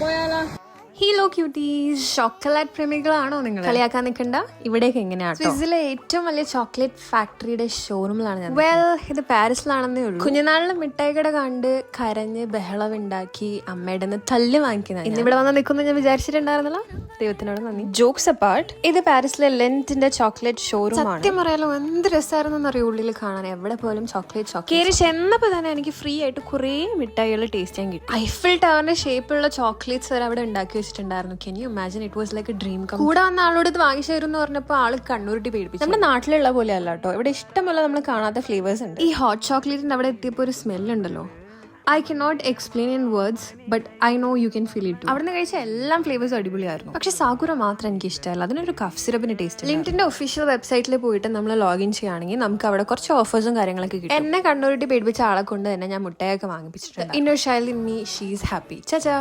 പോയാലോ? Hello quotes, chocolate പ്രേമികളാണോ നിങ്ങൾ? കളിയാക്കാൻ നിൽക്കണ്ട, ഇവിടേക്ക് എങ്ങനെയാണ് സ്വിസ്സിലെ ഏറ്റവും വലിയ ചോക്ലേറ്റ് ഫാക്ടറിയുടെ ഷോറൂമിലാണ് ഞാൻ. ഇത് പാരീസിലാണെന്നേ ഉള്ളൂ. കുഞ്ഞുനാളിൽ മിഠായി കട കണ്ട് കരഞ്ഞ് ബഹളം ഉണ്ടാക്കി അമ്മയുടെ നിന്ന് തല്ല് വാങ്ങിക്കുന്നത് ഇന്നിവിടെ വന്ന് നിൽക്കുന്നു ഞാൻ വിചാരിച്ചിട്ടുണ്ടായിരുന്നല്ലോ. ദൈവത്തിനോട് നന്ദി. ജോക്സ് അപ്പാർട്ട്, ഇത് പാരീസിലെ ലെന്റിന്റെ ചോക്ലേറ്റ് ഷോറൂം ആണ്. സത്യം പറയാലോ, എന്ത് രസമായിരുന്നു അറിയോ ഉള്ളിൽ കാണാൻ. എവിടെ പോലും ചോക്ലേറ്റ് കയറി ചെന്നപ്പോ തന്നെ എനിക്ക് ഫ്രീ ആയിട്ട് കുറെ മിഠായികൾ ടേസ്റ്റ് ചെയ്യാൻ കിട്ടി. ഐഫിൽ ടവറിന്റെ ഷേപ്പുള്ള ചോക്ലേറ്റ്സ് വരെ അവിടെ ഉണ്ടാക്കി വെച്ചിട്ടുണ്ടായിരുന്നു. Can you imagine? It was like a dream come. കൂടെ വന്ന ആളോട് ഇത് വാങ്ങിച്ചു തരും എന്ന് പറഞ്ഞപ്പോൾ ആള് കണ്ണൂരിട്ടി പേടിപ്പിച്ചു. നമ്മുടെ നാട്ടിലുള്ള പോലെ അല്ല കേട്ടോ, ഇവിടെ ഇഷ്ടംപോലെ നമ്മൾ കാണാത്ത ഫ്ലേവേഴ്സ് ഉണ്ട്. ഈ ഹോട്ട് ചോക്ലേറ്റിന്റെ അവിടെ എത്തിയപ്പോൾ ഒരു സ്മെല്ലുണ്ടല്ലോ, I can not explain in words, but I know you can feel it. അവിടുന്ന് കഴിച്ച എല്ലാ ഫ്ലേവേഴ്സും അടിപൊളിയായിരുന്നു. പക്ഷെ സാകുര മാത്രം എനിക്ക് ഇഷ്ടമല്ല, അതിനൊരു കഫ് സിറപ്പിന് ടേസ്റ്റ്. ലിങ്ക്ഡിന്റെ ഒഫീഷ്യൽ വെബ്സൈറ്റിൽ പോയിട്ട് നമ്മൾ ലോഗിൻ ചെയ്യുകയാണെങ്കിൽ നമുക്ക് അവിടെ കുറച്ച് ഓഫേഴ്സും കാര്യങ്ങളൊക്കെ കിട്ടും. എന്നെ കണ്ണൂരിട്ടി പേടിപ്പിച്ച ആളെ കൊണ്ട് തന്നെ ഞാൻ മുട്ടയൊക്കെ വാങ്ങിപ്പിച്ചിട്ടുണ്ട്. Inner child in me, she is happy. ചാ